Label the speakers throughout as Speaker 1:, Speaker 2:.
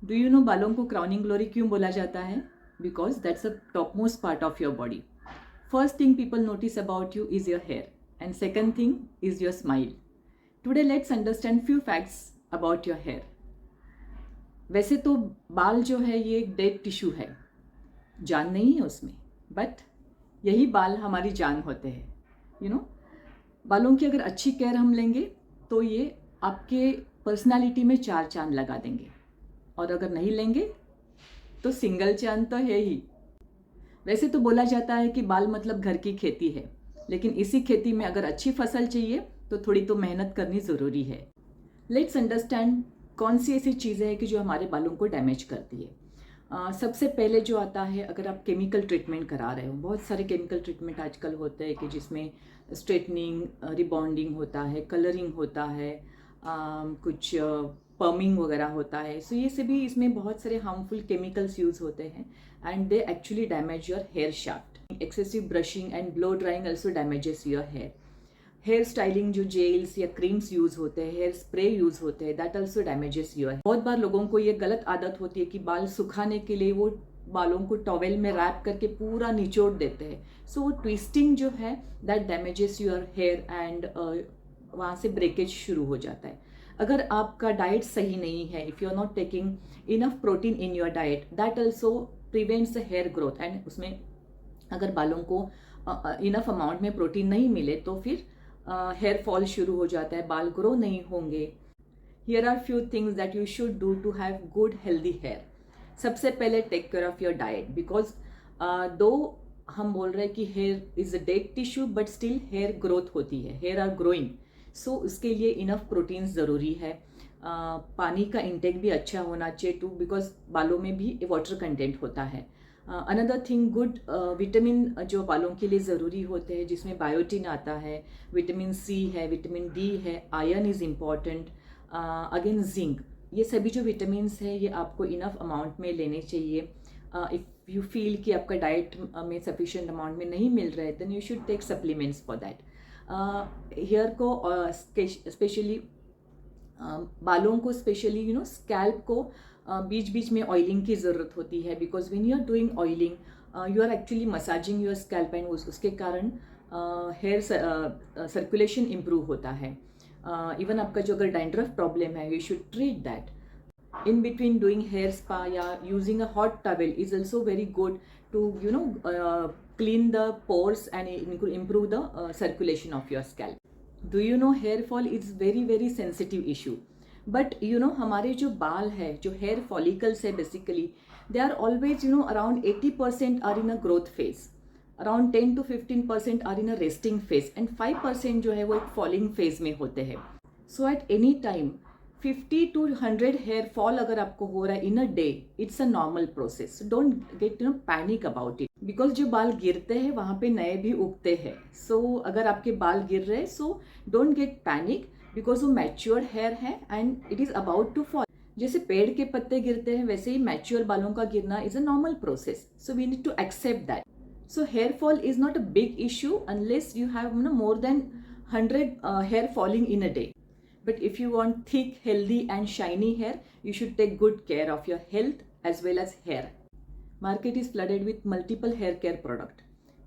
Speaker 1: Do you know बालों को crowning glory क्यों बोला जाता है? Because that's a top most part of your body. First thing people notice about you is your hair and second thing is your smile. Today let's understand few facts about your hair. वैसे तो बाल जो है ये एक dead tissue है, जान नहीं है उसमें, बट यही बाल हमारी जान होते हैं. यू नो, बालों की अगर अच्छी केयर हम लेंगे तो ये आपके पर्सनालिटी में 4 चांद लगा देंगे, और अगर नहीं लेंगे तो सिंगल चांद तो है ही. वैसे तो बोला जाता है कि बाल मतलब घर की खेती है, लेकिन इसी खेती में अगर अच्छी फसल चाहिए तो थोड़ी तो मेहनत करनी ज़रूरी है. लेट्स अंडरस्टैंड कौन सी ऐसी चीज़ें हैं कि जो हमारे बालों को डैमेज करती है. सबसे पहले जो आता है, अगर आप केमिकल ट्रीटमेंट करा रहे हो, बहुत सारे केमिकल ट्रीटमेंट आजकल होते हैं कि जिसमें स्ट्रेटनिंग, रिबॉन्डिंग होता है, कलरिंग होता है, कुछ पर्मिंग वगैरह होता है. सो ये सभी, इसमें बहुत सारे हार्मफुल केमिकल्स यूज होते हैं and they actually damage your hair shaft. Excessive brushing and blow drying also damages your hair. Hair styling जो जेल्स या क्रीम्स यूज होते हैं, हेयर स्प्रे यूज होते हैं, दैट ऑल्सो डैमेजेस योर. बहुत बार लोगों को ये गलत आदत होती है कि बाल सुखाने के लिए वो बालों को टॉवेल में रैप करके पूरा निचोड़ देते हैं. सो वो ट्विस्टिंग जो है that damages your hair and वहाँ से ब्रेकेज शुरू हो जाता है. अगर आपका डाइट सही नहीं है, if you are not taking enough protein in your diet, that also prevents the hair growth. And उसमें अगर बालों को इनफ अमाउंट में प्रोटीन नहीं मिले तो फिर हेयर फॉल शुरू हो जाता है, बाल ग्रो नहीं होंगे. Here are few things that you should do to have good healthy hair. सबसे पहले take care of your diet, because though हम बोल रहे हैं कि hair is a dead tissue but still hair growth होती है, हेयर आर ग्रोइंग. सो उसके लिए इनफ प्रोटीन्स ज़रूरी है. पानी का इंटेक भी अच्छा होना चाहिए टू, बिकॉज बालों में भी वाटर कंटेंट होता है. अनदर थिंग, गुड विटामिन जो बालों के लिए ज़रूरी होते हैं, जिसमें बायोटिन आता है, विटामिन सी है, विटामिन डी है, iron is important, again zinc. ये सभी जो विटामिन्स हैं ये आपको इनफ अमाउंट में लेने चाहिए. इफ़ यू फील कि आपका डाइट में सफिशिएंट अमाउंट में नहीं मिल रहा है, then you should take supplements for that. Hair को स्पेशली बालों को स्पेशली स्कैल्प को बीच बीच में ऑयलिंग की ज़रूरत होती है, because when you are doing oiling you are actually massaging your scalp and उसके कारण हेयर सर्कुलेशन इम्प्रूव होता है. इवन आपका जो अगर डैंड्रफ प्रॉब्लम है, you should treat that. In between doing hair spa या using a hot towel is also very good to clean the pores and improve the circulation of your scalp. Do you know hair fall is very sensitive issue, but हमारे जो बाल है, जो hair follicles है, basically they are always around 80% are in a growth phase, around 10 to 15% are in a resting phase and 5% जो है वो एक falling phase में होते हैं. So at any time 50 to 100 hair fall अगर आपको हो रहा है in a day, it's a normal process. Don't get panic about it, because जो बाल गिरते हैं वहाँ पे नए भी उगते हैं. सो अगर आपके बाल गिर रहे हैं, so don't get panic, because वो मैच्योर हेयर है and it is about to fall. जैसे पेड़ के पत्ते गिरते हैं, वैसे ही मैच्योर बालों का गिरना is a normal process. So we need to accept that. So hair fall is not a big issue unless you have more than 100 hair falling in a day. But if you want thick, healthy and shiny hair, you should take good care of your health as well as hair. Market is flooded with multiple hair care product,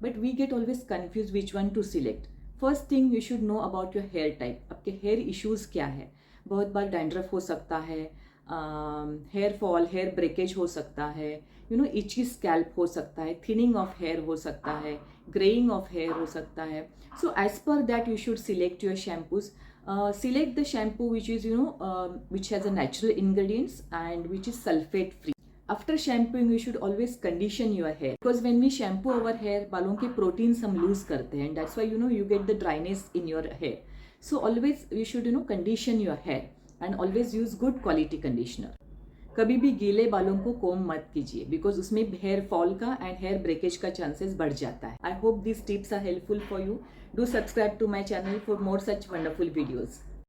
Speaker 1: but we get always confused which one to select. First thing you should know about your hair type. आपके hair issues क्या है? बहुत बार dandruff हो सकता है, hair fall, hair breakage हो सकता है, itchy scalp हो सकता है, thinning of hair हो सकता है, graying of hair हो सकता है. So as per that you should select your shampoos. Select the shampoo which is which has a natural ingredients and which is sulfate free. After shampooing you should always condition your hair, because when we shampoo our hair, बालों के proteins हम lose करते हैं, and that's why you get the dryness in your hair. So always you should condition your hair and always use good quality conditioner. कभी भी गीले बालों को कोम मत कीजिए, बिकॉज उसमें हेयर फॉल का एंड हेयर ब्रेकेज का चांसेस बढ़ जाता है. I hope this tips are helpful for you. Do subscribe to my channel for more such wonderful videos.